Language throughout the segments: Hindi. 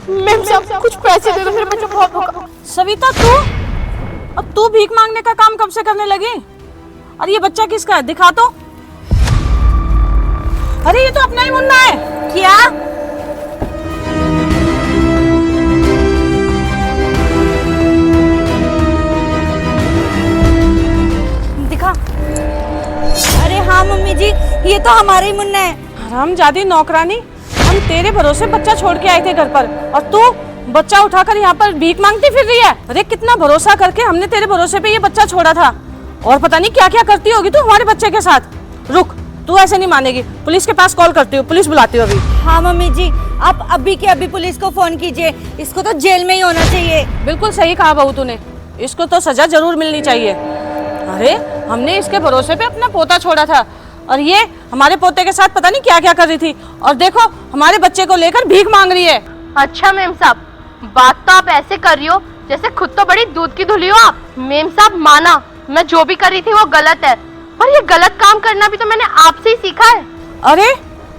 मैम साहब कुछ पैसे दे दो, मेरे बच्चों को बहुत भूखा। सविता तू भीख मांगने का काम कब से करने लगी? और ये बच्चा किसका है, दिखा तो। अरे ये तो अपना ही मुन्ना है। क्या? दिखा। अरे हाँ मम्मी जी, ये तो हमारा ही मुन्ना है। हरामजादी नौकरानी, हम तेरे भरोसे बच्चा छोड़ के आए थे घर पर, और तू बच्चा उठाकर यहाँ पर भीख मांगती फिर रही है। अरे कितना भरोसा करके हमने तेरे भरोसे पे ये बच्चा छोड़ा था, और पता नहीं क्या क्या करती होगी तू हमारे बच्चे के साथ। रुक, तू ऐसे नहीं मानेगी, पुलिस के पास कॉल करती हूँ, पुलिस बुलाती हूँ अभी। हाँ मम्मी जी, आप अभी के अभी पुलिस को फोन कीजिए, इसको तो जेल में ही होना चाहिए। बिल्कुल सही कहा बहू तूने, इसको तो सजा जरूर मिलनी चाहिए। अरे हमने इसके भरोसे पे अपना पोता छोड़ा था, और ये हमारे पोते के साथ पता नहीं क्या क्या कर रही थी, और देखो हमारे बच्चे को लेकर भीख मांग रही है। अच्छा मेम साहब, बात तो आप ऐसे कर रही हो जैसे खुद तो बड़ी दूध की धुली हो आप। मेम साहब माना, मैं जो भी कर रही थी वो गलत है, पर ये गलत काम करना भी तो मैंने आपसे ही सीखा है। अरे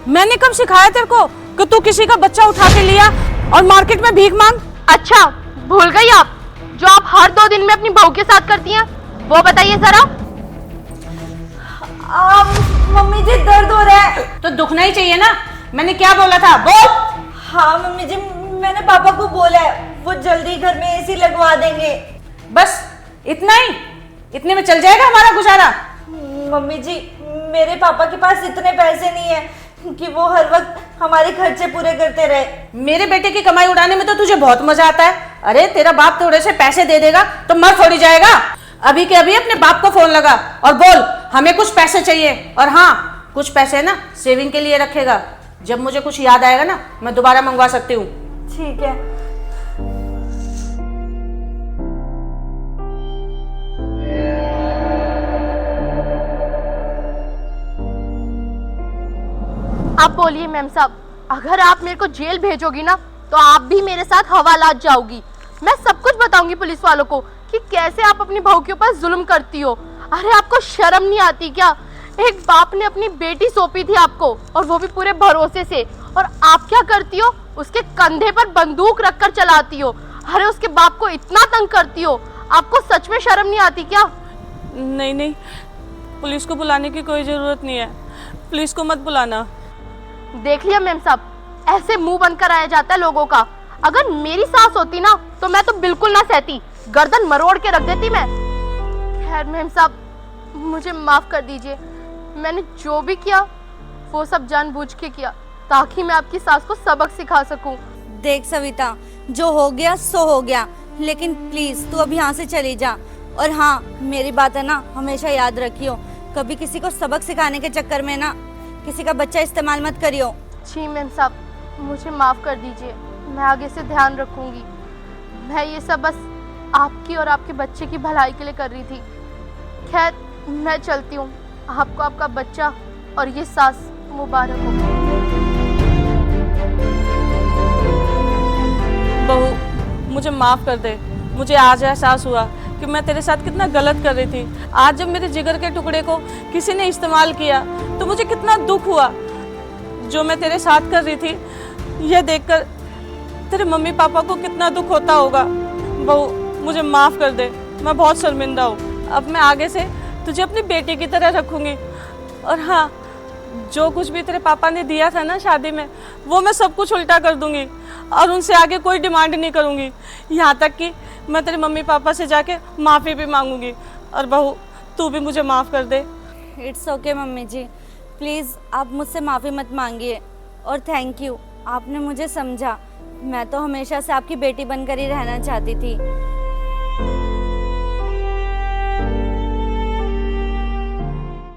मैंने कब सिखाया तेरे को कि तू किसी का बच्चा उठा के लिया और मार्केट में भीख मांग? अच्छा भूल गई आप, जो आप हर 2 दिन में अपनी बहू के साथ करती हैं, वो बताइए जरा। मम्मी जी दर्द हो रहा है। तो दुखना ही चाहिए ना, मैंने क्या बोला था बोल। हाँ मम्मी जी, मैंने पापा को बोला है, वो जल्दी घर में एसी लगवा देंगे। बस इतना ही? इतने में चल जाएगा हमारा गुजारा? मम्मी जी, मेरे पापा के पास इतने पैसे नहीं है कि वो हर वक्त हमारे खर्चे पूरे करते रहे। मेरे बेटे की कमाई उड़ाने में तो तुझे बहुत मजा आता है। अरे तेरा बाप थोड़े से पैसे दे देगा तो मर थोड़ी जाएगा। अभी के अभी अपने बाप को फोन लगा और बोल हमें कुछ पैसे चाहिए, और हाँ कुछ पैसे ना सेविंग के लिए रखेगा, जब मुझे कुछ याद आएगा ना मैं दोबारा मंगवा सकती हूँ। ठीक है। आप बोलिए मैम साहब, अगर आप मेरे को जेल भेजोगी ना तो आप भी मेरे साथ हवालात जाओगी। मैं सब कुछ बताऊंगी पुलिस वालों को कि कैसे आप अपनी बहू के ऊपर जुल्म करती हो। अरे आपको शर्म नहीं आती क्या? एक बाप ने अपनी बेटी सौंपी थी आपको, और वो भी पूरे भरोसे से, और आप क्या करती हो? उसके कंधे पर बंदूक रखकर चलाती हो। अरे उसके बाप को इतना तंग करती हो, आपको सच में शर्म नहीं आती क्या? नहीं नहीं, पुलिस को बुलाने की कोई जरूरत नहीं है, पुलिस को मत बुलाना। देख लिया मैम साहब, ऐसे मुंह बंद कराया जाता है लोगों का। अगर मेरी सास होती ना तो मैं तो बिल्कुल ना सहती, गर्दन मरोड़ के रख देती मैं। खैर मैम साहब, मुझे माफ कर दीजिए, मैंने जो भी किया वो सब जानबूझ के किया, ताकि मैं आपकी सास को सबक सिखा सकूं। देख सविता, जो हो गया सो हो गया, लेकिन प्लीज तू अब यहाँ से चली जा। और हाँ, मेरी बात है ना हमेशा याद रखियो, कभी किसी को सबक सिखाने के चक्कर में ना किसी का बच्चा इस्तेमाल मत करियो। जी मैम साहब, मुझे माफ कर दीजिए, मैं आगे से ध्यान रखूंगी। मैं ये सब बस आपकी और आपके बच्चे की भलाई के लिए कर रही थी। खैर मैं चलती हूँ, आपको आपका बच्चा और ये सास मुबारक हो। बहू मुझे माफ कर दे, मुझे आज एहसास हुआ कि मैं तेरे साथ कितना गलत कर रही थी। आज जब मेरे जिगर के टुकड़े को किसी ने इस्तेमाल किया तो मुझे कितना दुख हुआ। जो मैं तेरे साथ कर रही थी यह देखकर तेरे मम्मी पापा को कितना दुख होता होगा। बहू मुझे माफ कर दे, मैं बहुत शर्मिंदा हूँ। अब मैं आगे से तुझे अपनी बेटी की तरह रखूंगी, और हाँ जो कुछ भी तेरे पापा ने दिया था ना शादी में, वो मैं सब कुछ उल्टा कर दूंगी, और उनसे आगे कोई डिमांड नहीं करूंगी, यहाँ तक कि मैं तेरे मम्मी पापा से जाके माफ़ी भी मांगूंगी। और बहू तू भी मुझे माफ़ कर दे। It's okay mummy ji, please आप मुझसे माफ़ी मत मांगिए, और थैंक यू, आपने मुझे समझा। मैं तो हमेशा से आपकी बेटी बनकर ही रहना चाहती थी।